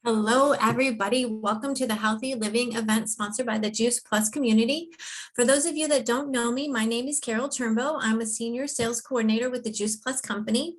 Hello, everybody. Welcome to the Healthy Living event sponsored by the Juice Plus community. For those of you that don't know me, my name is Carol Turnbow. I'm a senior sales coordinator with the Juice Plus company.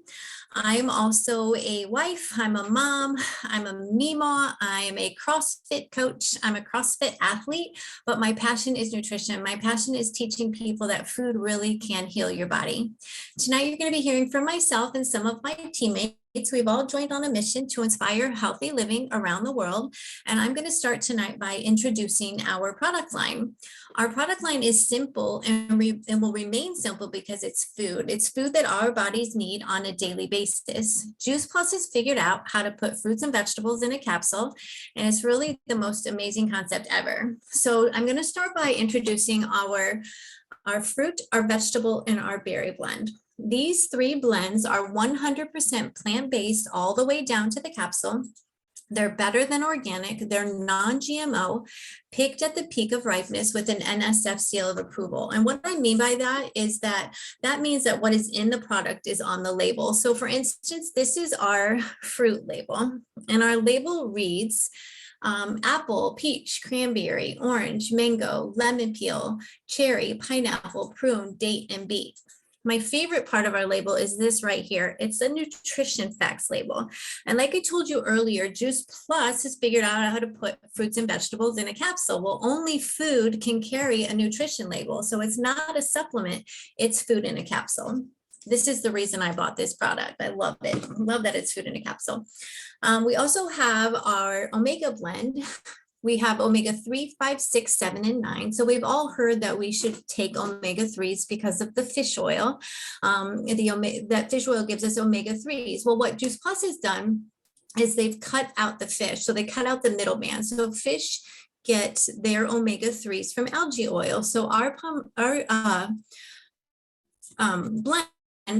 I'm also a wife, I'm a mom, I'm a Mima, I'm a CrossFit coach, I'm a CrossFit athlete, but my passion is nutrition. My passion is teaching people that food really can heal your body. Tonight, you're going to be hearing from myself and some of my teammates. We've all joined on a mission to inspire healthy living around the world. And I'm going to start tonight by introducing our product line. Our product line is simple and will remain simple because it's food. It's food that our bodies need on a daily basis. Juice Plus has figured out how to put fruits and vegetables in a capsule, and it's really the most amazing concept ever. So I'm going to start by introducing our fruit, our vegetable, and our berry blend. These three blends are 100% plant-based all the way down to the capsule. They're better than organic. They're non-GMO, picked at the peak of ripeness with an NSF seal of approval. And what I mean by that is that means that what is in the product is on the label. So for instance, this is our fruit label, and our label reads, apple, peach, cranberry, orange, mango, lemon peel, cherry, pineapple, prune, date, and beet. My favorite part of our label is this right here. It's a nutrition facts label. And like I told you earlier, Juice Plus has figured out how to put fruits and vegetables in a capsule. Well, only food can carry a nutrition label. So it's not a supplement, it's food in a capsule. This is the reason I bought this product. I love it. I love that it's food in a capsule. We also have our Omega blend. We have omega-3, 5, 6, 7, and 9. So we've all heard that we should take omega-3s because of the fish oil. That fish oil gives us omega-3s. Well, what Juice Plus has done is they've cut out the fish. So they cut out the middleman. So fish get their omega-3s from algae oil. So our blend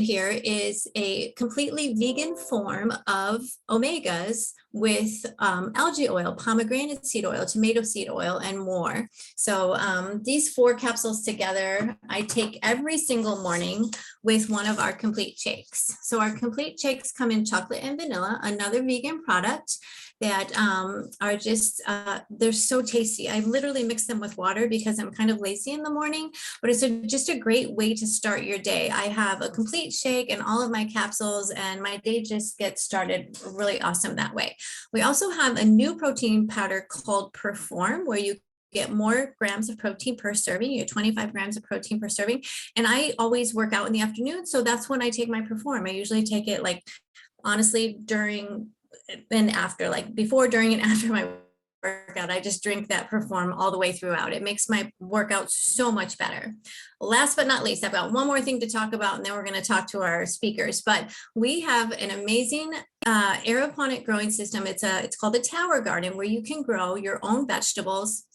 here is a completely vegan form of omegas with algae oil, pomegranate seed oil, tomato seed oil, and more. So these 4 capsules together, I take every single morning with one of our complete shakes. So our complete shakes come in chocolate and vanilla, another vegan product that are just, they're so tasty. I literally mix them with water because I'm kind of lazy in the morning, but it's just a great way to start your day. I have a complete shake and all of my capsules, and my day just gets started really awesome that way. We also have a new protein powder called Perform, where you get more grams of protein per serving. You get 25 grams of protein per serving. And I always work out in the afternoon. So that's when I take my Perform. I usually take it honestly during and after, before, during, and after my workout. I just drink that Perform all the way throughout. It makes my workout so much better. Last but not least, I've got one more thing to talk about, and then we're going to talk to our speakers. But we have an amazing aeroponic growing system. It's called the Tower Garden, where you can grow your own vegetables,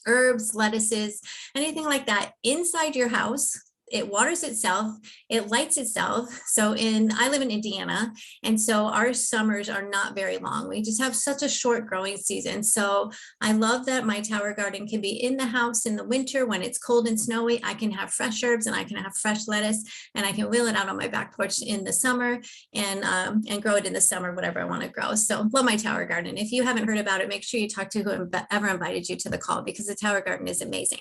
herbs, lettuces, anything like that inside your house. It waters itself, it lights itself. So I live in Indiana, and so our summers are not very long. We just have such a short growing season. So I love that my Tower Garden can be in the house in the winter when it's cold and snowy. I can have fresh herbs, and I can have fresh lettuce, and I can wheel it out on my back porch in the summer and grow it in the summer, whatever I want to grow. So love my Tower Garden. If you haven't heard about it, make sure you talk to whoever invited you to the call, because the Tower Garden is amazing.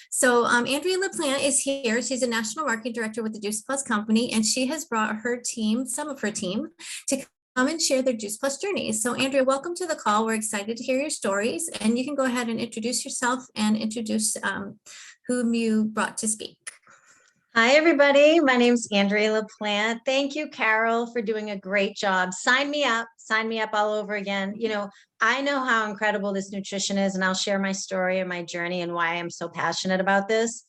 So Andrea LaPlante is here. She's a national marketing director with the Juice Plus company, and she has brought her team, some of her team, to come and share their Juice Plus journeys. So Andrea, welcome to the call. We're excited to hear your stories, and you can go ahead and introduce yourself and introduce whom you brought to speak. Hi, everybody. My name's Andrea LaPlante. Thank you, Carol, for doing a great job. Sign me up all over again. I know how incredible this nutrition is, and I'll share my story and my journey and why I'm so passionate about this.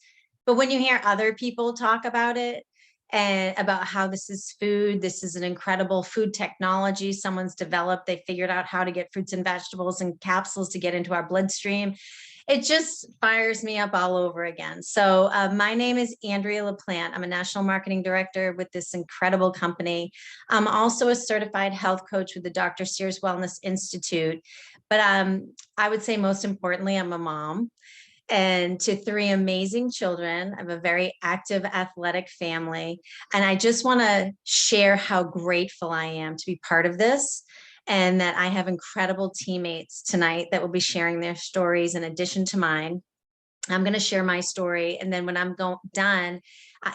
But when you hear other people talk about it and about how this is food, this is an incredible food technology someone's developed. They figured out how to get fruits and vegetables and capsules to get into our bloodstream. It just fires me up all over again. So my name is Andrea LaPlante. I'm a national marketing director with this incredible company. I'm also a certified health coach with the Dr. Sears Wellness Institute. But I would say most importantly, I'm a mom and to 3 amazing children. I have a very active athletic family. And I just want to share how grateful I am to be part of this and that I have incredible teammates tonight that will be sharing their stories in addition to mine. I'm going to share my story. And then when I'm done,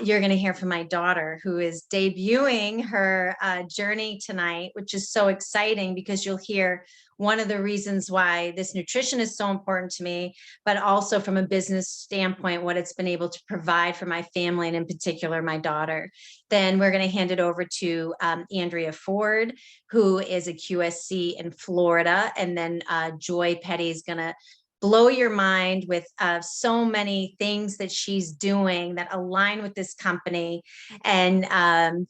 you're going to hear from my daughter, who is debuting her journey tonight, which is so exciting because you'll hear one of the reasons why this nutrition is so important to me, but also from a business standpoint, what it's been able to provide for my family, and in particular, my daughter. Then we're going to hand it over to Andrea Ford, who is a QSC in Florida. And then Joy Petty is going to blow your mind with so many things that she's doing that align with this company, and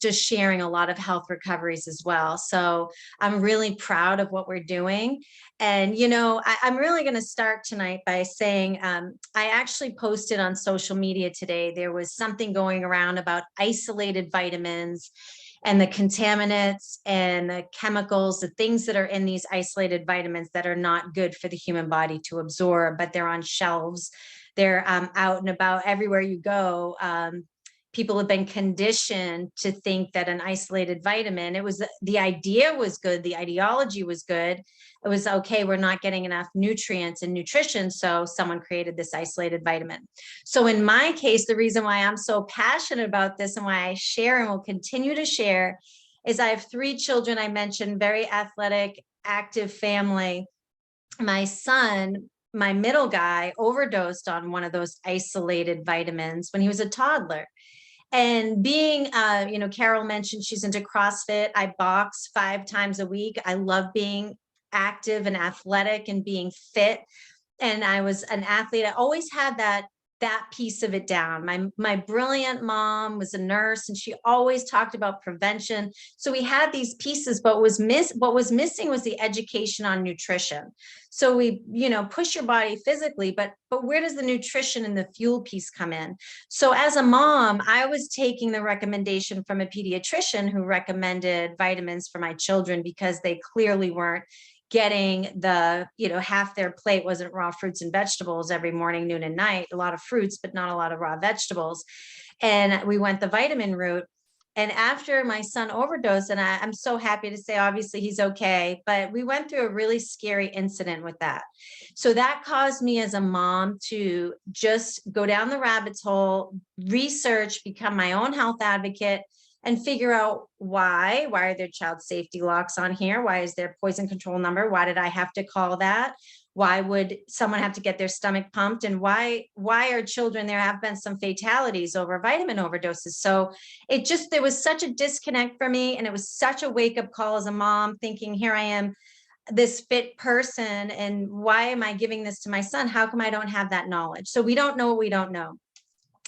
just sharing a lot of health recoveries as well. So I'm really proud of what we're doing. And, I'm really going to start tonight by saying I actually posted on social media today. There was something going around about isolated vitamins and the contaminants and the chemicals, the things that are in these isolated vitamins that are not good for the human body to absorb, but they're on shelves. They're out and about everywhere you go. People have been conditioned to think that an isolated vitamin, the idea was good, the ideology was good. It was okay, we're not getting enough nutrients and nutrition, so someone created this isolated vitamin. So in my case, the reason why I'm so passionate about this and why I share and will continue to share is I have 3 children. I mentioned very athletic, active family. My son, my middle guy, overdosed on one of those isolated vitamins when he was a toddler. And being, Carol mentioned she's into CrossFit. I box 5 times a week. I love being active and athletic and being fit. And I was an athlete. I always had that piece of it down. My brilliant mom was a nurse, and she always talked about prevention. So we had these pieces, but what was missing was the education on nutrition. So we, push your body physically, but where does the nutrition and the fuel piece come in? So as a mom, I was taking the recommendation from a pediatrician who recommended vitamins for my children because they clearly weren't getting the, half their plate wasn't raw fruits and vegetables every morning, noon, and night. A lot of fruits, but not a lot of raw vegetables. And we went the vitamin route. And after my son overdosed, and I'm so happy to say, obviously he's okay, but we went through a really scary incident with that. So that caused me as a mom to just go down the rabbit's hole, research, become my own health advocate, and figure out why are there child safety locks on here? Why is there poison control number? Why did I have to call that? Why would someone have to get their stomach pumped? And why are children, there have been some fatalities over vitamin overdoses. So there was such a disconnect for me. And it was such a wake up call as a mom, thinking, here I am, this fit person, and why am I giving this to my son? How come I don't have that knowledge? So we don't know what we don't know.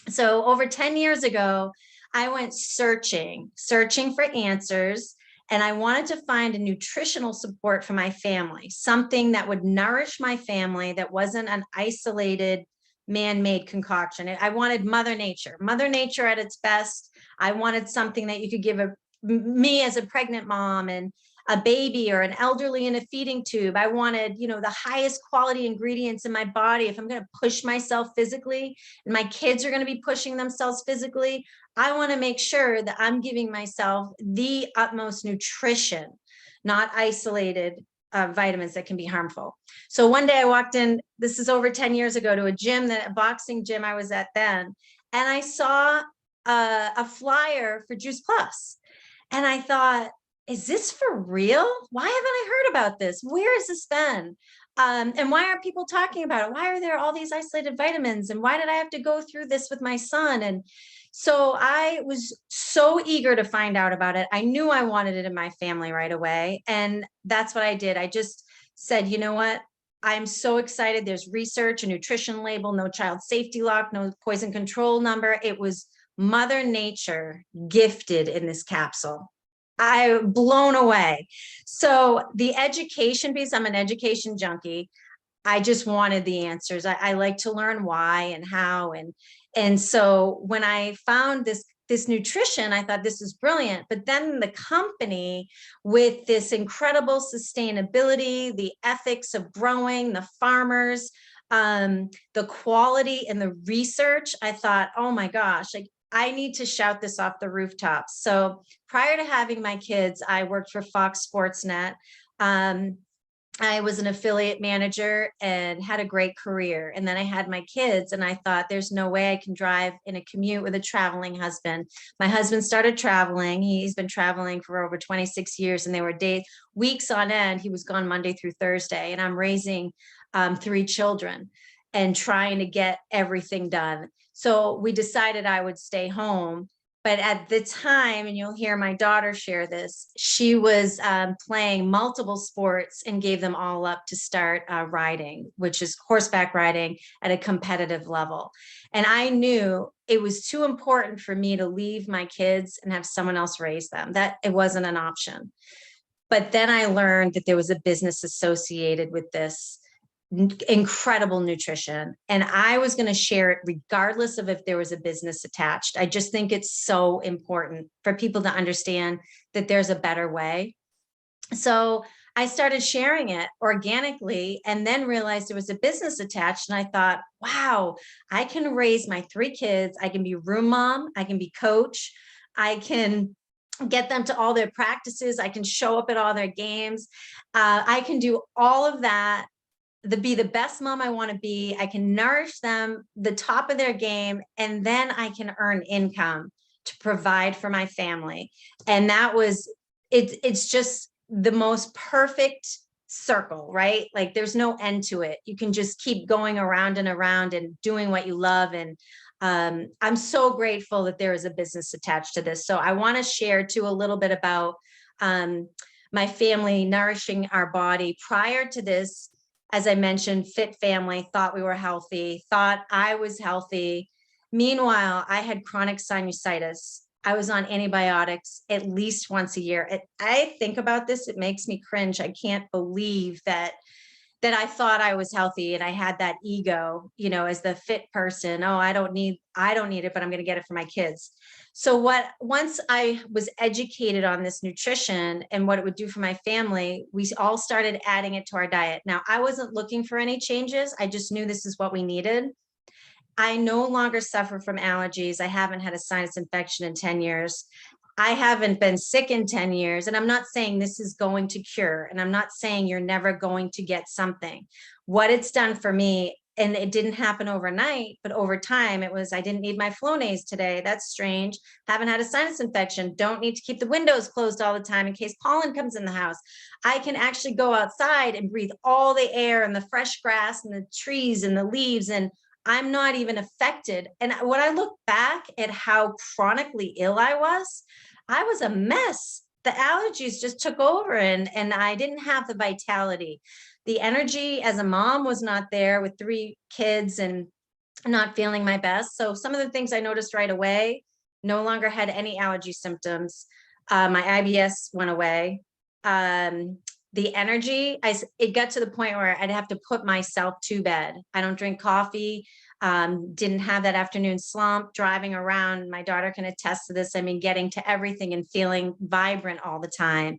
So over 10 years ago, I went searching for answers, and I wanted to find a nutritional support for my family, something that would nourish my family that wasn't an isolated man-made concoction. I wanted Mother Nature at its best. I wanted something that you could give me as a pregnant mom and a baby or an elderly in a feeding tube. I wanted, the highest quality ingredients in my body. If I'm going to push myself physically and my kids are going to be pushing themselves physically, I want to make sure that I'm giving myself the utmost nutrition, not isolated vitamins that can be harmful. So one day I walked in, this is over 10 years ago, to a boxing gym I was at then, and I saw a flyer for Juice Plus. And I thought, is this for real? Why haven't I heard about this? Where has this been? And why aren't people talking about it? Why are there all these isolated vitamins? And why did I have to go through this with my son? And so I was so eager to find out about it. I knew I wanted it in my family right away. And that's what I did. I just said, you know what? I'm so excited. There's research, a nutrition label, no child safety lock, no poison control number. It was Mother Nature gifted in this capsule. I'm blown away. So the education piece, I'm an education junkie. I just wanted the answers. I like to learn why and how. And so when I found this nutrition, I thought this is brilliant. But then the company, with this incredible sustainability, the ethics of growing, the farmers, the quality and the research, I thought, oh my gosh, like, I need to shout this off the rooftops. So prior to having my kids, I worked for Fox Sports Net. I was an affiliate manager and had a great career. And then I had my kids and I thought there's no way I can drive in a commute with a traveling husband. My husband started traveling. He's been traveling for over 26 years and they were weeks on end. He was gone Monday through Thursday and I'm raising 3 children and trying to get everything done. So we decided I would stay home. But at the time, and you'll hear my daughter share this, she was playing multiple sports and gave them all up to start riding, which is horseback riding at a competitive level. And I knew it was too important for me to leave my kids and have someone else raise them, that it wasn't an option. But then I learned that there was a business associated with this incredible nutrition. And I was going to share it regardless of if there was a business attached. I just think it's so important for people to understand that there's a better way. So I started sharing it organically and then realized there was a business attached. And I thought, wow, I can raise my 3 kids. I can be room mom. I can be coach. I can get them to all their practices. I can show up at all their games. I can do all of that, be the best mom I want to be. I can nourish them, the top of their game, and then I can earn income to provide for my family. And that was, it's just the most perfect circle, right? Like there's no end to it. You can just keep going around and around and doing what you love. And I'm so grateful that there is a business attached to this. So I want to share too a little bit about my family nourishing our body. Prior to this, as I mentioned, fit family, thought we were healthy, thought I was healthy. Meanwhile, I had chronic sinusitis. I was on antibiotics at least once a year. I think about this, it makes me cringe. I can't believe that I thought I was healthy and I had that ego, as the fit person. Oh, I don't need it, but I'm going to get it for my kids. So once I was educated on this nutrition and what it would do for my family, we all started adding it to our diet. Now, I wasn't looking for any changes. I just knew this is what we needed. I no longer suffer from allergies. I haven't had a sinus infection in 10 years. I haven't been sick in 10 years. And I'm not saying this is going to cure. And I'm not saying you're never going to get something. What it's done for me, and it didn't happen overnight, but over time, it was, I didn't need my Flonase today. That's strange. Haven't had a sinus infection. Don't need to keep the windows closed all the time in case pollen comes in the house. I can actually go outside and breathe all the air and the fresh grass and the trees and the leaves, and I'm not even affected. And when I look back at how chronically ill I was a mess. The allergies just took over and I didn't have the vitality. The energy as a mom was not there with 3 kids and not feeling my best. So some of the things I noticed right away, no longer had any allergy symptoms. My IBS went away. The energy, it got to the point where I'd have to put myself to bed. I don't drink coffee. Didn't have that afternoon slump, driving around. My daughter can attest to this. I mean, getting to everything and feeling vibrant all the time.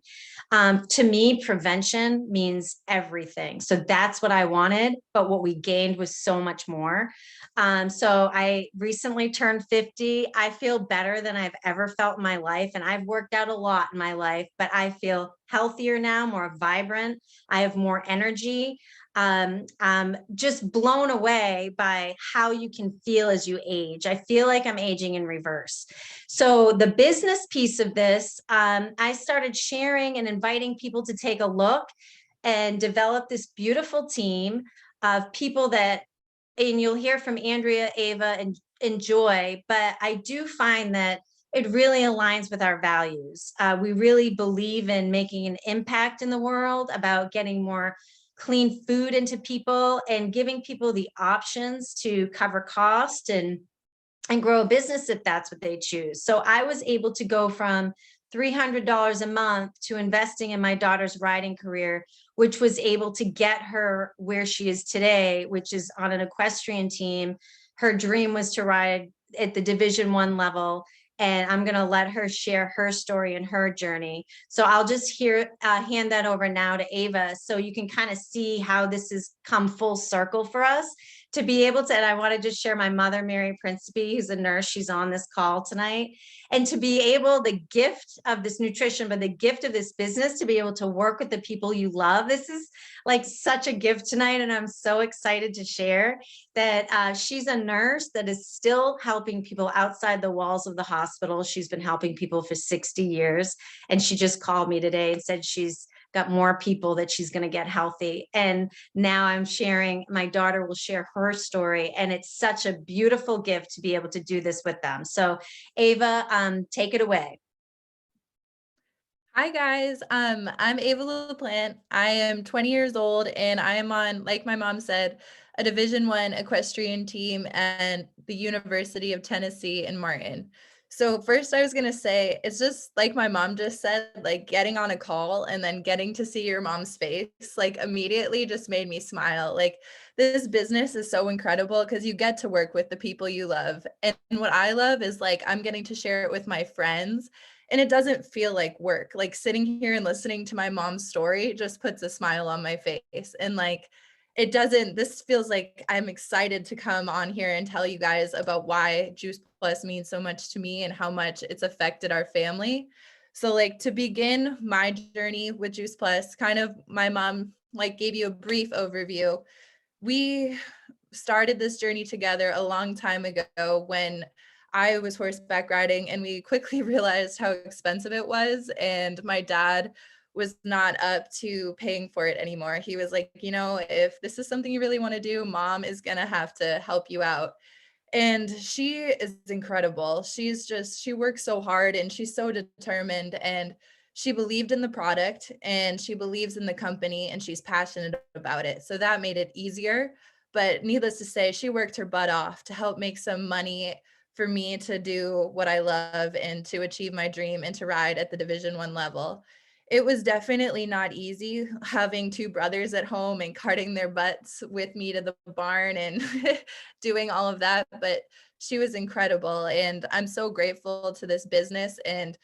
To me, prevention means everything. So that's what I wanted, but what we gained was so much more. So I recently turned 50. I feel better than I've ever felt in my life. And I've worked out a lot in my life, but I feel healthier now, more vibrant. I have more energy. I'm just blown away by how you can feel as you age. I feel like I'm aging in reverse. So the business piece of this, I started sharing and inviting people to take a look and develop this beautiful team of people that, and you'll hear from Andrea, Ava, and Joy, but I do find that it really aligns with our values. We really believe in making an impact in the world, about getting more clean food into people and giving people the options to cover cost and grow a business if that's what they choose. So I was able to go from $300 a month to investing in my daughter's riding career, which was able to get her where she is today, which is on an equestrian team. Her dream was to ride at the Division I level. And I'm going to let her share her story and her journey. So I'll just hand that over now to Ava, so you can kind of see how this has come full circle for us to be able to, and I want to just share my mother, Mary Principe, who's a nurse, she's on this call tonight. And to be able, the gift of this nutrition, but the gift of this business, to be able to work with the people you love. This is like such a gift tonight. And I'm so excited to share that she's a nurse that is still helping people outside the walls of the hospital. She's been helping people for 60 years. And she just called me today and said she's got more people that she's going to get healthy. And now I'm sharing, my daughter will share her story. And it's such a beautiful gift to be able to do this with them. So Ava, take it away. Hi guys, I'm Ava LaPlante. I am 20 years old and I am on, like my mom said, a Division I equestrian team at the University of Tennessee in Martin. So first I was gonna say, it's just like my mom just said, like getting on a call and then getting to see your mom's face, like immediately just made me smile. Like this business is so incredible because you get to work with the people you love. And what I love is like, I'm getting to share it with my friends and it doesn't feel like work. Like sitting here and listening to my mom's story just puts a smile on my face. And like, it doesn't, this feels like I'm excited to come on here and tell you guys about why Juice Plus means so much to me and how much it's affected our family. So like to begin my journey with Juice Plus, kind of my mom like gave you a brief overview. We started this journey together a long time ago when I was horseback riding and we quickly realized how expensive it was. And my dad was not up to paying for it anymore. He was like, you know, if this is something you really want to do, mom is going to have to help you out. And she is incredible. She works so hard and she's so determined and she believed in the product and she believes in the company and she's passionate about it. So that made it easier. But needless to say, she worked her butt off to help make some money for me to do what I love and to achieve my dream and to ride at the Division I level. It was definitely not easy having two brothers at home and carting their butts with me to the barn and doing all of that, but she was incredible. And I'm so grateful to this business and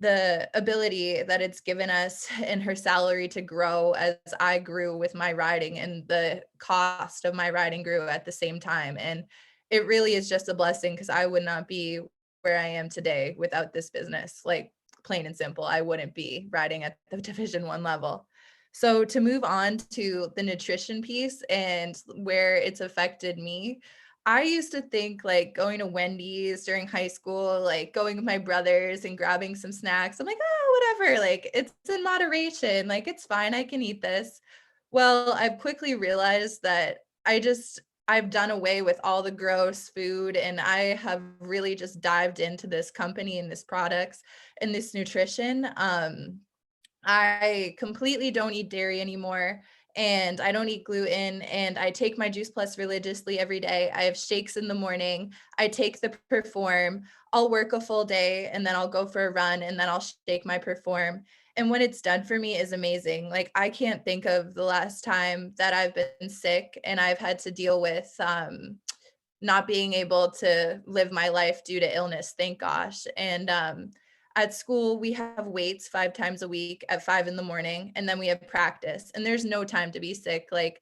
the ability that it's given us and her salary to grow as I grew with my riding and the cost of my riding grew at the same time. And it really is just a blessing because I would not be where I am today without this business. Like plain and simple, I wouldn't be riding at the Division I level. So to move on to the nutrition piece and where it's affected me, I used to think like going to Wendy's during high school, like going with my brothers and grabbing some snacks. I'm like, oh, whatever, like it's in moderation, like it's fine, I can eat this. Well, I've quickly realized that I've done away with all the gross food and I have really just dived into this company and this products and this nutrition. I completely don't eat dairy anymore and I don't eat gluten and I take my Juice Plus religiously every day. I have shakes in the morning. I take the Perform. I'll work a full day and then I'll go for a run and then I'll shake my Perform. And what it's done for me is amazing. Like I can't think of the last time that I've been sick and I've had to deal with not being able to live my life due to illness, thank gosh. And at school, we have weights 5 times a week at 5 in the morning, and then we have practice, and there's no time to be sick. Like,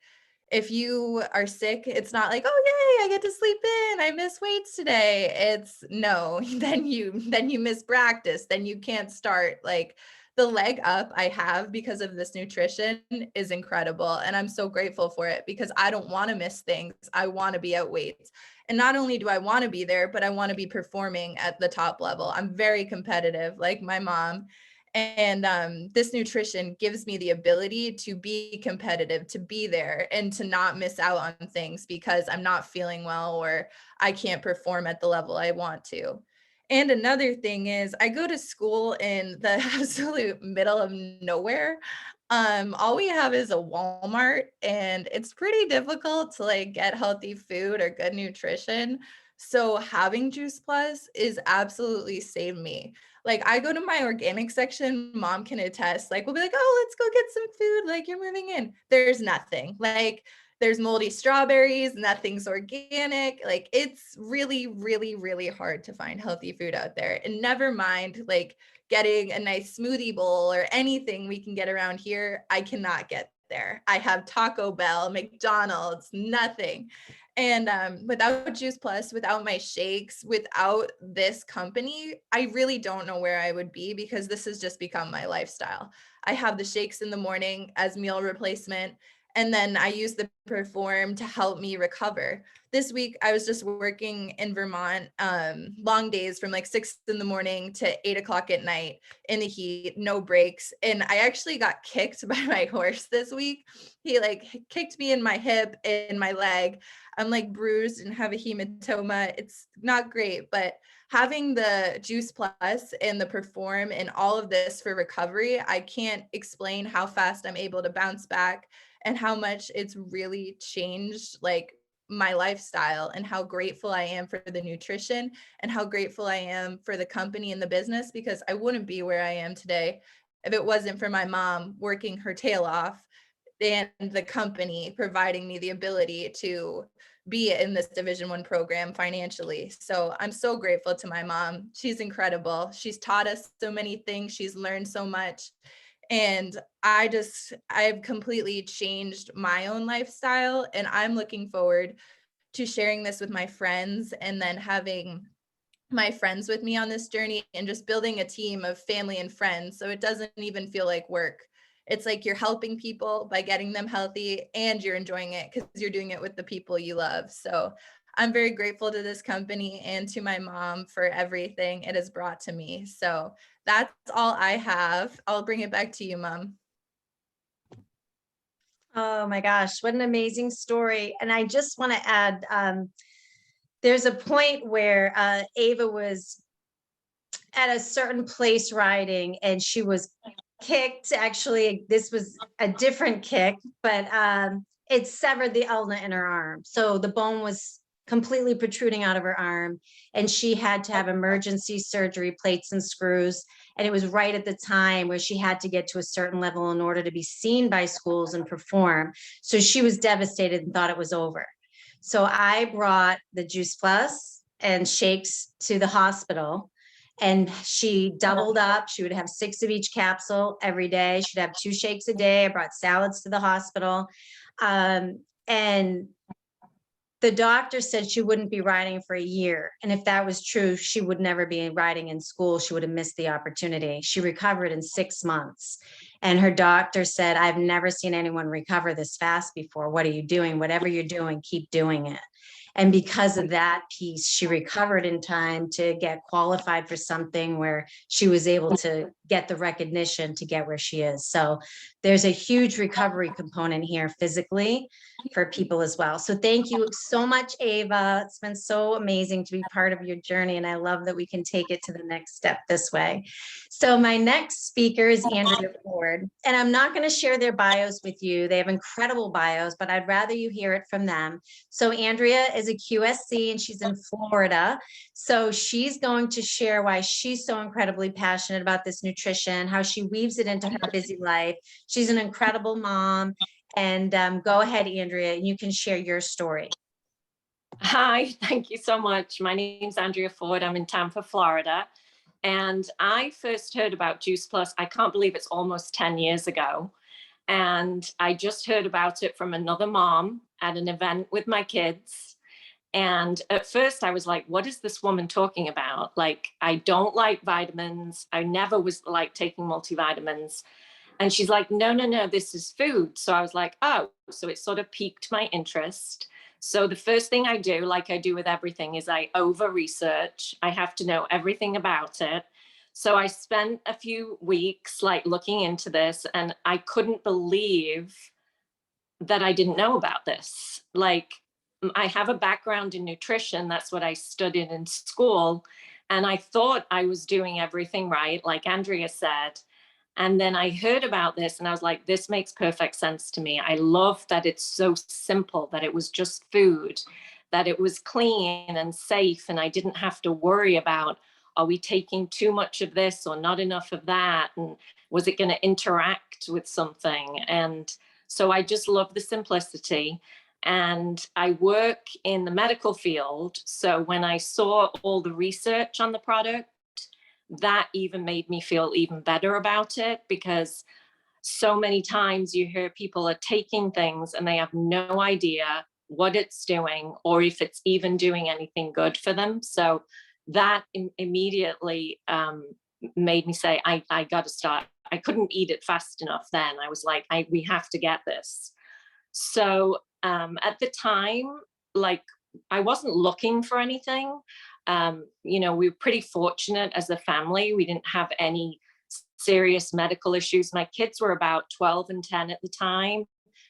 if you are sick, it's not like, oh, yay, I get to sleep in. I miss weights today. It's no, then you miss practice, then you can't start. Like, the leg up I have because of this nutrition is incredible. And I'm so grateful for it because I don't want to miss things. I want to be at weights. And not only do I want to be there, but I want to be performing at the top level. I'm very competitive, like my mom. And this nutrition gives me the ability to be competitive, to be there and to not miss out on things because I'm not feeling well or I can't perform at the level I want to. And another thing is I go to school in the absolute middle of nowhere. All we have is a Walmart and it's pretty difficult to like get healthy food or good nutrition. So having Juice Plus is absolutely saved me. Like I go to my organic section, mom can attest, like we'll be like, oh, let's go get some food. Like you're moving in. There's nothing. Like there's moldy strawberries, nothing's organic. Like it's really, really, really hard to find healthy food out there. And never mind like getting a nice smoothie bowl or anything we can get around here. I cannot get there. I have Taco Bell, McDonald's, nothing. And without Juice Plus, without my shakes, without this company, I really don't know where I would be, because this has just become my lifestyle. I have the shakes in the morning as meal replacement, and then I use the Perform to help me recover. This week, I was just working in Vermont, long days from like 6 in the morning to 8 o'clock at night in the heat, no breaks. And I actually got kicked by my horse this week. He like kicked me in my hip and my leg. I'm like bruised and have a hematoma. It's not great, but having the Juice Plus and the Perform and all of this for recovery, I can't explain how fast I'm able to bounce back and how much it's really changed like my lifestyle, and how grateful I am for the nutrition and how grateful I am for the company and the business, because I wouldn't be where I am today if it wasn't for my mom working her tail off and the company providing me the ability to be in this Division I program financially. So I'm so grateful to my mom. She's incredible. She's taught us so many things. She's learned so much. And I've completely changed my own lifestyle, and I'm looking forward to sharing this with my friends, and then having my friends with me on this journey, and just building a team of family and friends. So it doesn't even feel like work. It's like you're helping people by getting them healthy, and you're enjoying it because you're doing it with the people you love. So I'm very grateful to this company and to my mom for everything it has brought to me. So that's all I have. I'll bring it back to you, Mom. Oh my gosh, what an amazing story. And I just want to add, there's a point where Ava was at a certain place riding, and she was kicked. Actually, this was a different kick, but it severed the ulna in her arm. So the bone was completely protruding out of her arm, and she had to have emergency surgery, plates and screws. And it was right at the time where she had to get to a certain level in order to be seen by schools and perform. So she was devastated and thought it was over. So I brought the Juice Plus and shakes to the hospital, and she doubled up. She would have 6 of each capsule every day. She'd have 2 shakes a day. I brought salads to the hospital. And the doctor said she wouldn't be riding for a year. And if that was true, she would never be riding in school. She would have missed the opportunity. She recovered in 6 months. And her doctor said, I've never seen anyone recover this fast before. What are you doing? Whatever you're doing, keep doing it. And because of that piece, she recovered in time to get qualified for something where she was able to get the recognition to get where she is. So there's a huge recovery component here physically for people as well. So thank you so much, Ava. It's been so amazing to be part of your journey, and I love that we can take it to the next step this way. So my next speaker is Andrea Ford, and I'm not going to share their bios with you. They have incredible bios, but I'd rather you hear it from them. So Andrea is a QSC, and she's in Florida. So she's going to share why she's so incredibly passionate about this nutrition, how she weaves it into her busy life. She's an incredible mom. And go ahead, Andrea, and you can share your story. Hi, thank you so much. My name's Andrea Ford. I'm in Tampa, Florida. And I first heard about Juice Plus, I can't believe it's almost 10 years ago. And I just heard about it from another mom at an event with my kids. And at first I was like, what is this woman talking about? Like, I don't like vitamins. I never was like taking multivitamins. And she's like, no, no, no, this is food. So I was like, oh, so it sort of piqued my interest. So the first thing I do, like I do with everything, is I over research. I have to know everything about it. So I spent a few weeks like looking into this, and I couldn't believe that I didn't know about this. Like, I have a background in nutrition. That's what I studied in school. And I thought I was doing everything right, like Andrea said. And then I heard about this and I was like, this makes perfect sense to me. I love that it's so simple, that it was just food, that it was clean and safe. And I didn't have to worry about, are we taking too much of this or not enough of that? And was it going to interact with something? And so I just love the simplicity. And I work in the medical field. So when I saw all the research on the product, that even made me feel even better about it, because so many times you hear people are taking things and they have no idea what it's doing or if it's even doing anything good for them. So that immediately made me say, I got to start. I couldn't eat it fast enough then. I was like, we have to get this. So at the time, like, I wasn't looking for anything. We were pretty fortunate as a family. We didn't have any serious medical issues. My kids were about 12 and 10 at the time,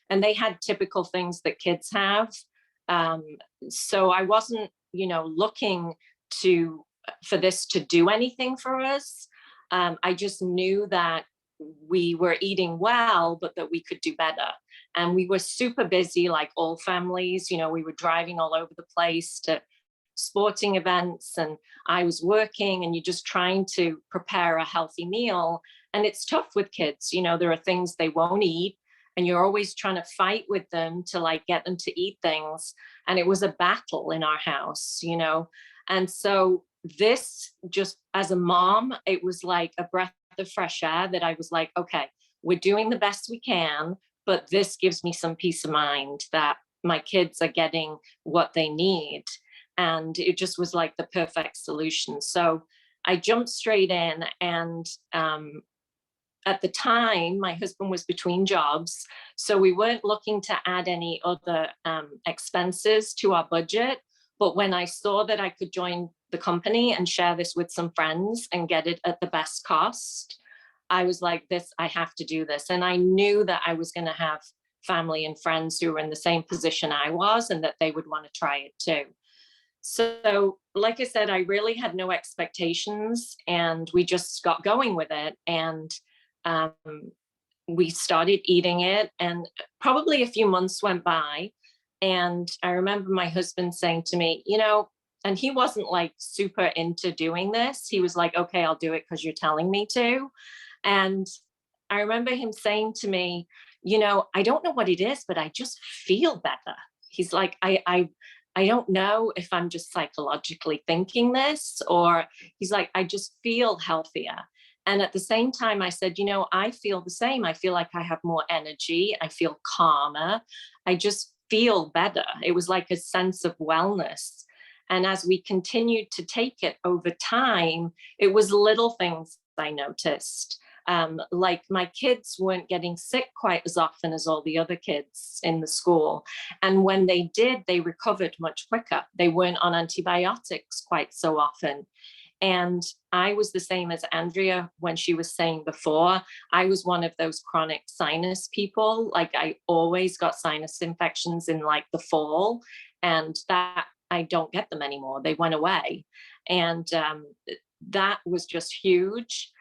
and they had typical things that kids have. So I wasn't, looking for this to do anything for us. I just knew that we were eating well, but that we could do better. And we were super busy, like all families. We were driving all over the place to sporting events, and I was working, and you're just trying to prepare a healthy meal. And it's tough with kids. There are things they won't eat, and you're always trying to fight with them to like get them to eat things. And it was a battle in our house, And so this, just as a mom, it was like a breath of fresh air that I was like, okay, we're doing the best we can, but this gives me some peace of mind that my kids are getting what they need. And it just was like the perfect solution. So I jumped straight in, and at the time, my husband was between jobs, so we weren't looking to add any other expenses to our budget. But when I saw that I could join the company and share this with some friends and get it at the best cost, I was like, I have to do this. And I knew that I was going to have family and friends who were in the same position I was, and that they would want to try it too. So, like I said, I really had no expectations, and we just got going with it. And we started eating it, and probably a few months went by. And I remember my husband saying to me, and he wasn't like super into doing this. He was like, okay, I'll do it because you're telling me to. And I remember him saying to me, I don't know what it is, but I just feel better. He's like, I don't know if I'm just psychologically thinking this, or he's like, I just feel healthier. And at the same time, I said, I feel the same. I feel like I have more energy. I feel calmer. I just feel better. It was like a sense of wellness. And as we continued to take it over time, it was little things I noticed. Like my kids weren't getting sick quite as often as all the other kids in the school. And when they did, they recovered much quicker. They weren't on antibiotics quite so often. And I was the same as Andrea when she was saying before. I was one of those chronic sinus people. Like I always got sinus infections in like the fall, and that I don't get them anymore. They went away. And that was just huge.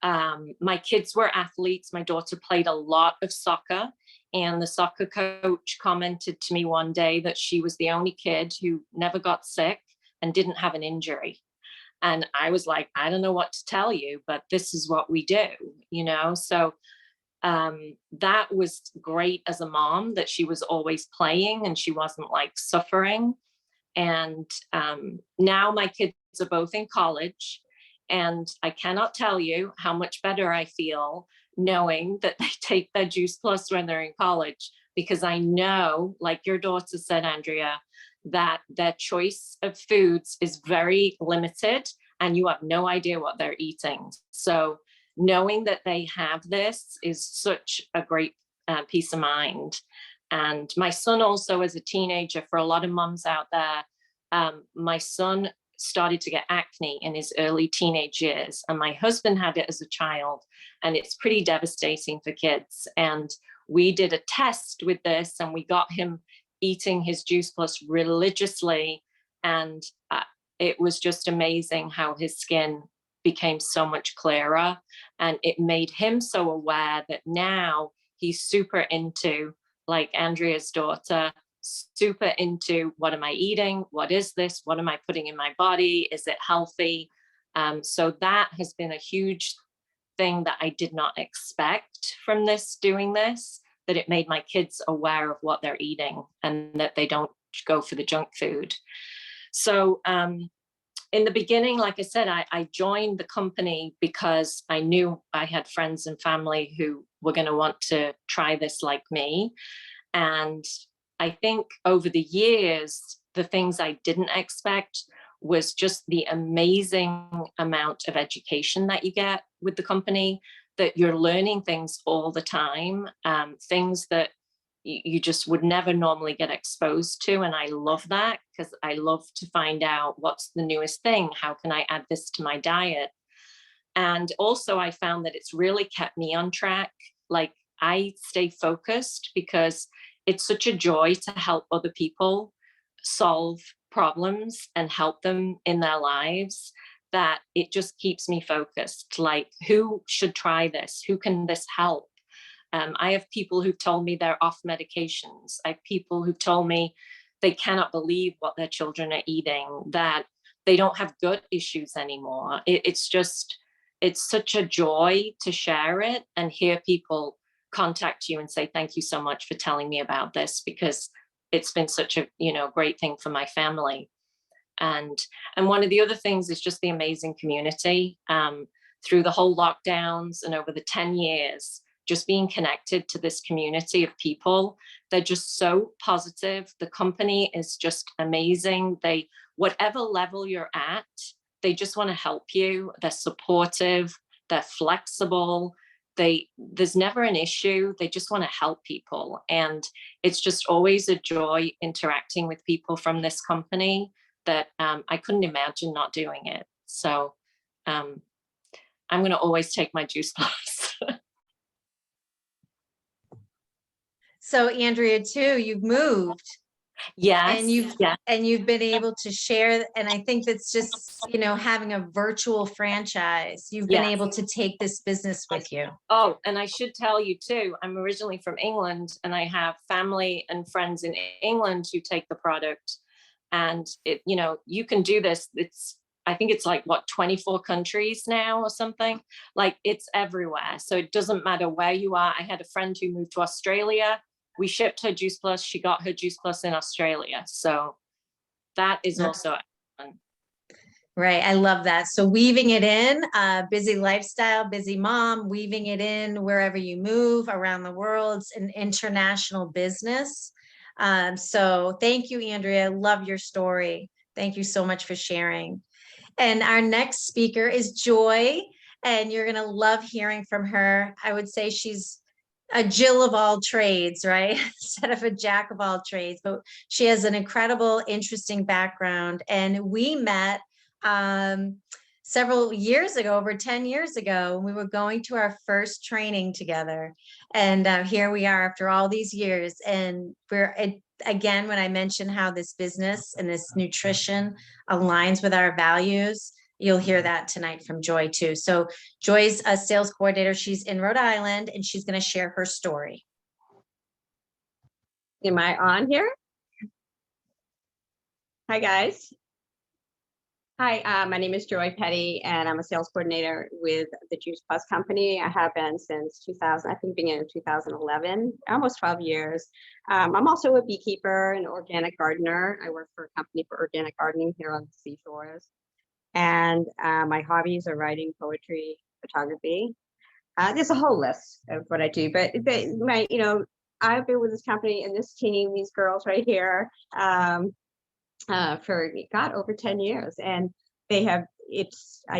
My kids were athletes. My daughter played a lot of soccer, and the soccer coach commented to me one day that she was the only kid who never got sick and didn't have an injury. And I was like, I don't know what to tell you, but this is what we do, So that was great as a mom, that she was always playing and she wasn't like suffering. And now my kids are both in college, and I cannot tell you how much better I feel knowing that they take their Juice Plus when they're in college, because I know, like your daughter said, Andrea, that their choice of foods is very limited and you have no idea what they're eating. So knowing that they have this is such a great peace of mind. And my son also, as a teenager, for a lot of moms out there, my son started to get acne in his early teenage years, and my husband had it as a child, and it's pretty devastating for kids. And we did a test with this, and we got him eating his Juice Plus religiously, and it was just amazing how his skin became so much clearer, and it made him so aware that now he's super into, like Andrea's daughter, super into, what am I eating? What is this? What am I putting in my body? Is it healthy? So that has been a huge thing that I did not expect from doing this, that it made my kids aware of what they're eating and that they don't go for the junk food. So in the beginning, like I said, I joined the company because I knew I had friends and family who were going to want to try this like me. And I think over the years, the things I didn't expect was just the amazing amount of education that you get with the company, that you're learning things all the time, things that you just would never normally get exposed to. And I love that, because I love to find out what's the newest thing. How can I add this to my diet? And also I found that it's really kept me on track. Like, I stay focused because it's such a joy to help other people solve problems and help them in their lives, that it just keeps me focused. Like, who should try this? Who can this help? I have people who've told me they're off medications. I have people who've told me they cannot believe what their children are eating, that they don't have gut issues anymore. It's such a joy to share it and hear people contact you and say, thank you so much for telling me about this, because it's been such a, great thing for my family. And one of the other things is just the amazing community. Through the whole lockdowns and over the 10 years, just being connected to this community of people. They're just so positive. The company is just amazing. Whatever level you're at, they just want to help you. They're supportive, they're flexible. There's never an issue. They just want to help people. And it's just always a joy interacting with people from this company that I couldn't imagine not doing it. So I'm going to always take my Juice Plus. So Andrea, too, you've moved. Yes. And you've been able to share, and I think that's just, having a virtual franchise, you've been able to take this business with you. Oh, and I should tell you too, I'm originally from England, and I have family and friends in England who take the product. And you can do this. I think it's like 24 countries now or something. Like, it's everywhere. So it doesn't matter where you are. I had a friend who moved to Australia. We shipped her Juice Plus. She got her Juice Plus in Australia. So that is also excellent. Right. I love that. So weaving it in, busy lifestyle, busy mom, weaving it in wherever you move around the world. It's an international business. So thank you, Andrea. Love your story. Thank you so much for sharing. And our next speaker is Joy, and you're going to love hearing from her. I would say she's a Jill of all trades, right? Instead of a jack of all trades, but she has an incredible, interesting background. And we met several years ago, over 10 years ago, we were going to our first training together. And here we are after all these years. And again, when I mentioned how this business and this nutrition aligns with our values, you'll hear that tonight from Joy too. So Joy's a sales coordinator. She's in Rhode Island, and she's going to share her story. Am I on here? Hi, guys. Hi, my name is Joy Petty, and I'm a sales coordinator with the Juice Plus company. I have been since 2000, I think beginning of 2011, almost 12 years. I'm also a beekeeper and organic gardener. I work for a company for organic gardening here on the seashores. And my hobbies are writing, poetry, photography. There's a whole list of what I do, but I've been with this company and this team, these girls right here, for over 10 years, and I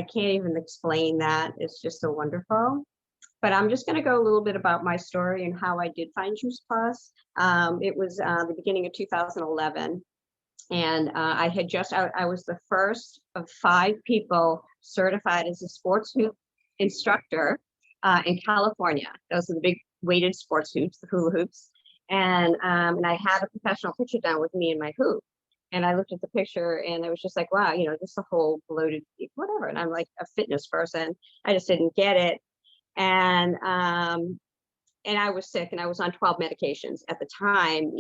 can't even explain that. It's just so wonderful. But I'm just going to go a little bit about my story and how I did find Juice Plus. It was the beginning of 2011. And I was the first of 5 people certified as a sports hoop instructor in California. Those are the big weighted sports hoops, the hula hoops. And I had a professional picture done with me and my hoop. And I looked at the picture and I was just like, wow, just a whole bloated, whatever. And I'm like a fitness person. I just didn't get it. And I was sick, and I was on 12 medications at the time.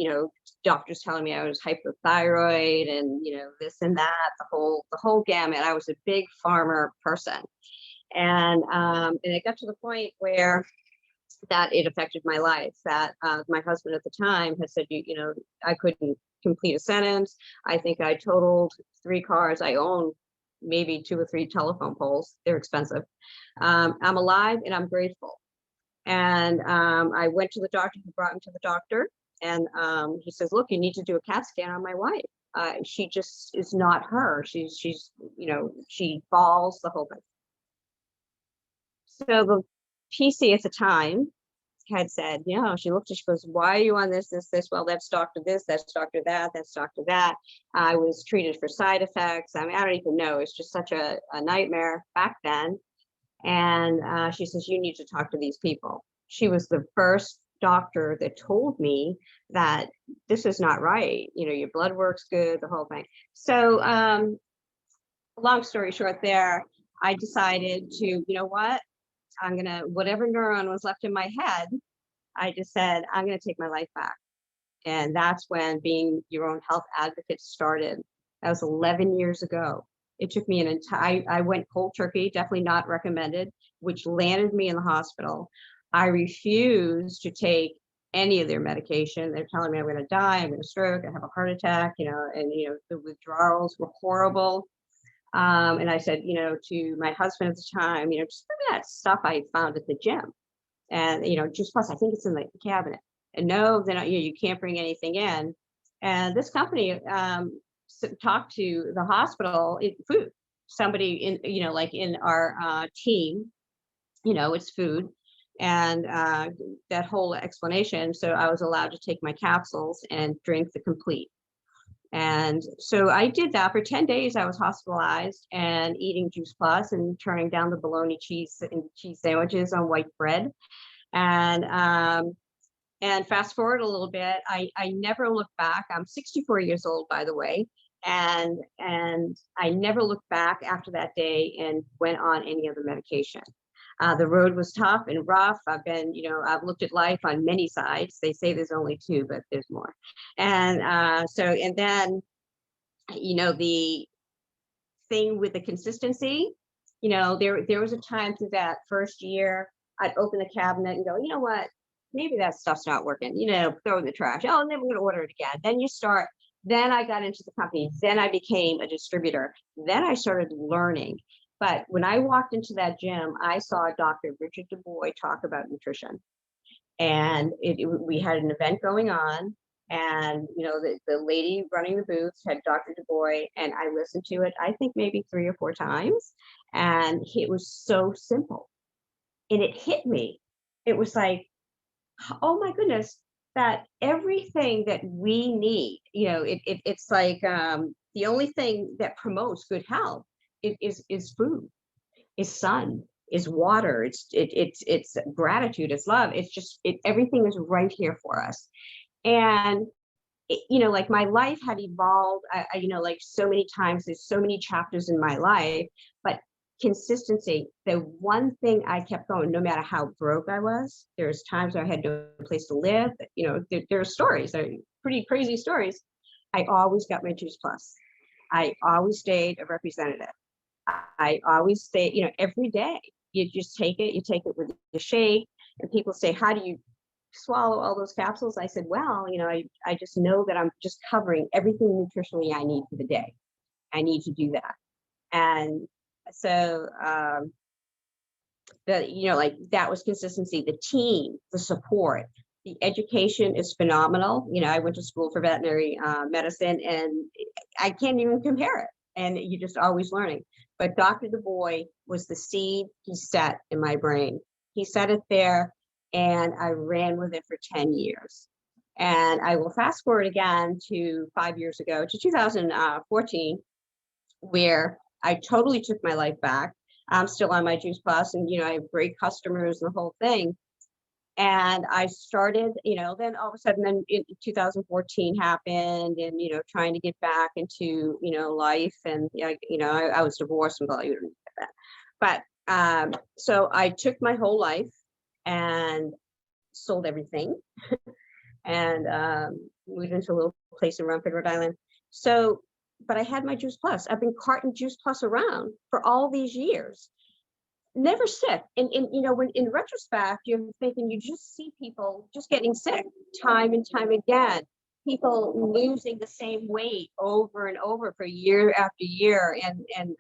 Doctors telling me I was hypothyroid and this and that, the whole gamut. I was a big farmer person, and it got to the point where that it affected my life. That my husband at the time had said, I couldn't complete a sentence. I think I totaled 3 cars. I own maybe 2 or 3 telephone poles. They're expensive. I'm alive and I'm grateful. And I went to the doctor, he brought him to the doctor, and he says, look, you need to do a CAT scan on my wife. She just is not her. She's, you know, she falls, the whole thing. So the PC at the time had said, you know, she looked and she goes, why are you on this? Well, that's doctor this, that's doctor that, that's doctor that. I was treated for side effects. I mean, I don't even know. It's just such a nightmare back then. And she says, you need to talk to these people. She was the first doctor that told me that this is not right. You know, your blood work's good, the whole thing. So long story short there, I decided to, you know what, I'm gonna, whatever neuron was left in my head, I just said, I'm gonna take my life back. And that's when being your own health advocate started. That was 11 years ago. It took me an entire, I went cold turkey, definitely not recommended, which landed me in the hospital. I refused to take any of their medication. They're telling me I'm going to die, I'm going to stroke, I have a heart attack, you know, and, you know, the withdrawals were horrible. And I said, you know, to my husband at the time, you know, just some of that stuff I found at the gym. And, you know, Juice Plus, I think it's in the cabinet. And no, then you can't bring anything in. And this company talked to the hospital, food. Somebody in, you know, like in our team, you know, it's food. And that whole explanation. So I was allowed to take my capsules and drink the complete. And so I did that for 10 days. I was hospitalized and eating Juice Plus and turning down the bologna cheese and cheese sandwiches on white bread. And fast forward a little bit, I never looked back. I'm 64 years old, by the way. And I never looked back after that day and went on any other medication. The road was tough and rough. I've been, you know, I've looked at life on many sides. They say there's only two, but there's more. And and then, you know, the thing with the consistency, you know, there was a time through that first year, I'd open the cabinet and go, you know what, maybe that stuff's not working, you know, throw in the trash. Oh, and then we're going to order it again. Then you start, then I got into the company. Then I became a distributor. Then I started learning. But when I walked into that gym, I saw Dr. Richard Du Bois talk about nutrition. And we had an event going on. And, you know, the lady running the booth had Dr. Du Bois, and I listened to it, I think maybe 3 or 4 times. And it was so simple. And it hit me. It was like, oh my goodness, that everything that we need, you know, it's like the only thing that promotes good health is food, is sun, is water, it's gratitude, it's love. It's just everything is right here for us. And you know, like my life had evolved, you know, like so many times, there's so many chapters in my life, but consistency, the one thing I kept going, no matter how broke I was, there's times I had no place to live, you know, there are stories, they're pretty crazy stories. I always got my Juice Plus. I always stayed a representative. I always stay, you know, every day you just take it with the shake, and people say, how do you swallow all those capsules? I said, well, you know, I just know that I'm just covering everything nutritionally I need for the day. I need to do that. And so you know, like that was consistency, the team, the support, the education is phenomenal. You know, I went to school for veterinary medicine, and I can't even compare it. And you're just always learning. But Dr. Du Bois was the seed he set in my brain. He set it there, and I ran with it for 10 years. And I will fast forward again to 5 years ago, to 2014, where I totally took my life back. I'm still on my Juice Plus, and, you know, I have great customers and the whole thing. And I started, you know, then all of a sudden, then in 2014 happened, and, you know, trying to get back into, you know, life. And, you know, I was divorced and all that. But so I took my whole life and sold everything and moved into a little place in Rumford, Rhode Island. So, but I had my Juice Plus. I've been carting Juice Plus around for all these years. Never sick. And you know, when in retrospect, you're thinking, you just see people just getting sick time and time again, people losing the same weight over and over for year after year. And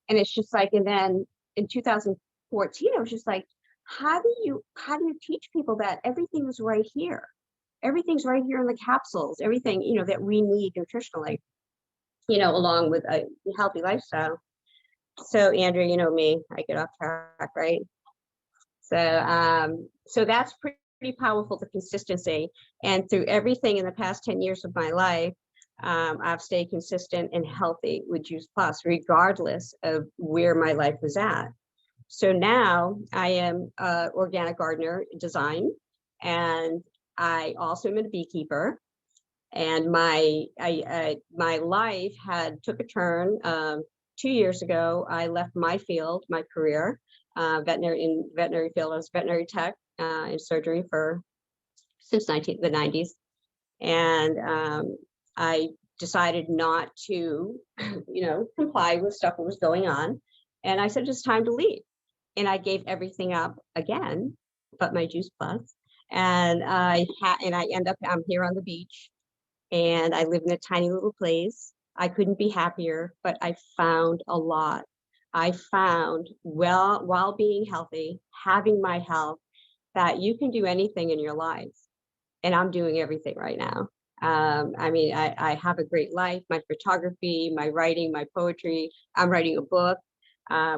it's just like, and then in 2014, I was just like, how do you teach people that everything is right here? Everything's right here in the capsules, everything, that we need nutritionally, along with a healthy lifestyle. So Andrea, you know me, I get off track, right? So that's pretty powerful, the consistency. And through everything in the past 10 years of my life, I've stayed consistent and healthy with Juice Plus, regardless of where my life was at. So now I am an organic gardener design, and I also am a beekeeper. And my life took a turn. 2 years ago, I left my field, my career, veterinary field. I was veterinary tech in surgery since the 90s. And I decided not to, comply with stuff that was going on. And I said, it's time to leave. And I gave everything up again, but my Juice Plus. And I'm here on the beach, and I live in a tiny little place. I couldn't be happier, but I found a lot. I found, while being healthy, having my health, that you can do anything in your life. And I'm doing everything right now. I have a great life, my photography, my writing, my poetry. I'm writing a book,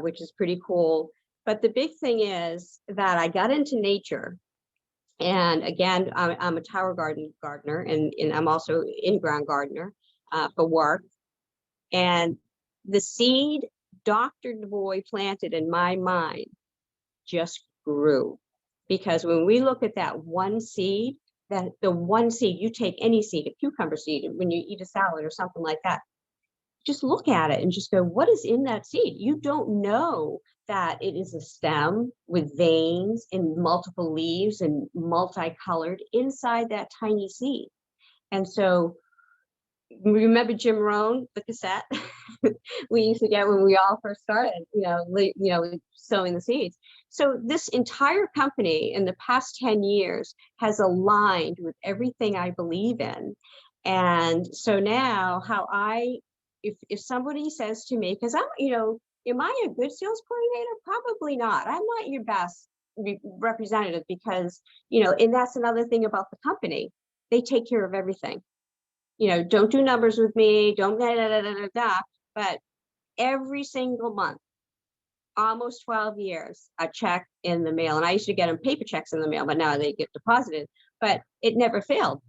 which is pretty cool. But the big thing is that I got into nature. And again, I'm a tower gardener, and I'm also in-ground gardener for work. And the seed Dr. DuBois planted in my mind just grew. Because when we look at that one seed, you take any seed, a cucumber seed, when you eat a salad or something like that, just look at it and just go, what is in that seed? You don't know that it is a stem with veins and multiple leaves and multicolored inside that tiny seed. And so, remember Jim Rohn, the cassette we used to get when we all first started, sowing the seeds. So this entire company in the past 10 years has aligned with everything I believe in. And so now if somebody says to me, because am I a good sales coordinator? Probably not. I'm not your best representative, because, and that's another thing about the company. They take care of everything. Don't do numbers with me, don't but every single month, almost 12 years, a check in the mail. And I used to get them paper checks in the mail, but now they get deposited, but it never failed.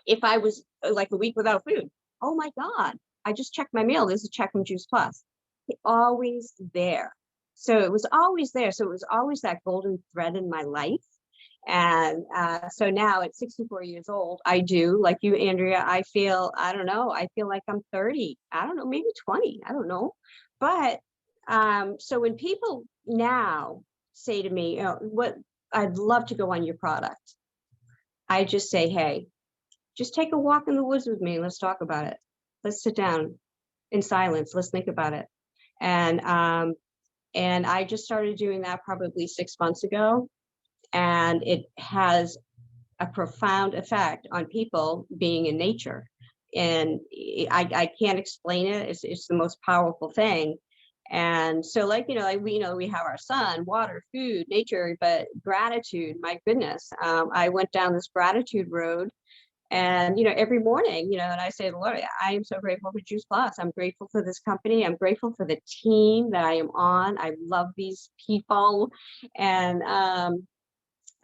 If I was like a week without food, oh my God, I just checked my mail. There's a check from Juice Plus. It's always there. So it was always there. So it was always that golden thread in my life. And so now at 64 years old, I do, like you, Andrea, I feel like I'm 30, I don't know, maybe 20, I don't know. But so when people now say to me, what, I'd love to go on your product, I just say, hey, just take a walk in the woods with me and let's talk about it. Let's sit down in silence. Let's think about it. And I just started doing that probably 6 months ago. And it has a profound effect on people being in nature. And I can't explain it. It's the most powerful thing. And so we have our sun, water, food, nature, but gratitude, my goodness. I went down this gratitude road, and, every morning, and I say, Lord, I am so grateful for Juice Plus. I'm grateful for this company. I'm grateful for the team that I am on. I love these people. And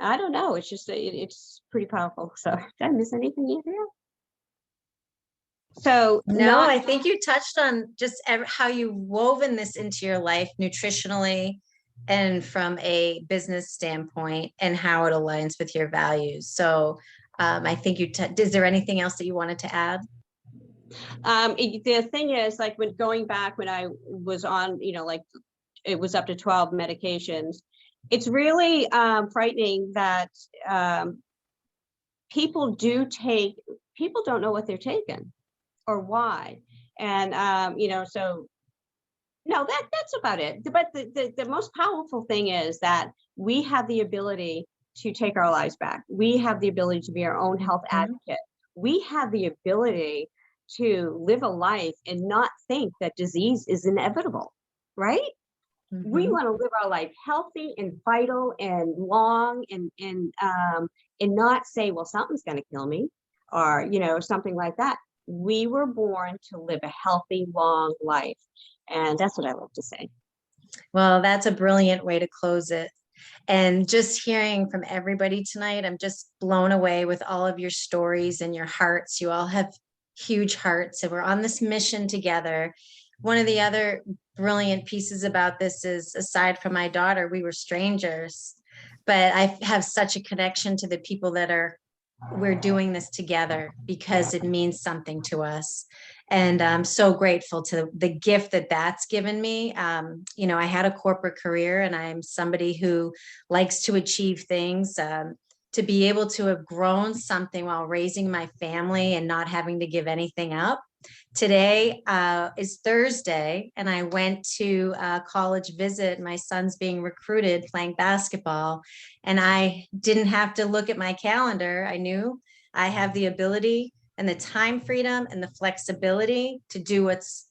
I don't know. It's just, it's pretty powerful. So did I miss anything, Andrea? So No, I think you touched on just how you've woven this into your life nutritionally and from a business standpoint, and how it aligns with your values. So I think is there anything else that you wanted to add? The thing is, like, when I was on, it was up to 12 medications. It's really frightening that people don't know what they're taking or why. And, so no, that's about it. But the most powerful thing is that we have the ability to take our lives back. We have the ability to be our own health advocate. We have the ability to live a life and not think that disease is inevitable, right? We Mhm. want to live our life healthy and vital and long and not say, well, something's going to kill me or, something like that. We were born to live a healthy, long life. And that's what I love to say. Well, that's a brilliant way to close it. And just hearing from everybody tonight, I'm just blown away with all of your stories and your hearts. You all have huge hearts, and we're on this mission together. One of the other brilliant pieces about this is, aside from my daughter, we were strangers, but I have such a connection to the people that we're doing this together because it means something to us. And I'm so grateful to the gift that that's given me. I had a corporate career, and I'm somebody who likes to achieve things. To be able to have grown something while raising my family and not having to give anything up. Today is Thursday, and I went to a college visit. My son's being recruited playing basketball, and I didn't have to look at my calendar. I knew I have the ability and the time freedom and the flexibility to do what's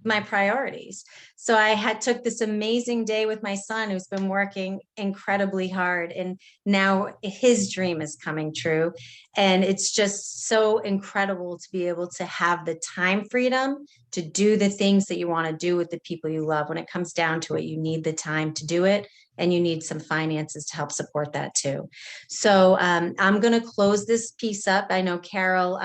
my priorities. So I took this amazing day with my son, who's been working incredibly hard, and now his dream is coming true. And it's just so incredible to be able to have the time freedom to do the things that you want to do with the people you love. When it comes down to it, you need the time to do it, and you need some finances to help support that too. So I'm going to close this piece up. I know, Carol,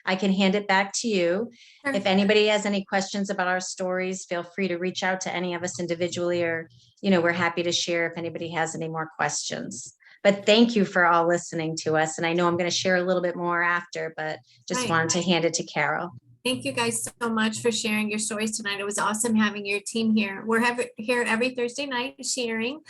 I can hand it back to you. Sure. If anybody has any questions about our stories, feel free to reach out to any of us individually, or, we're happy to share if anybody has any more questions. But thank you for all listening to us. And I know I'm going to share a little bit more after, but just Right. wanted to hand it to Carol. Thank you guys so much for sharing your stories tonight. It was awesome having your team here. We're here every Thursday night sharing.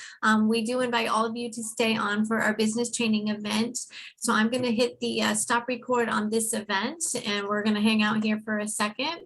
We do invite all of you to stay on for our business training event. So I'm going to hit the stop record on this event, and we're going to hang out here for a second.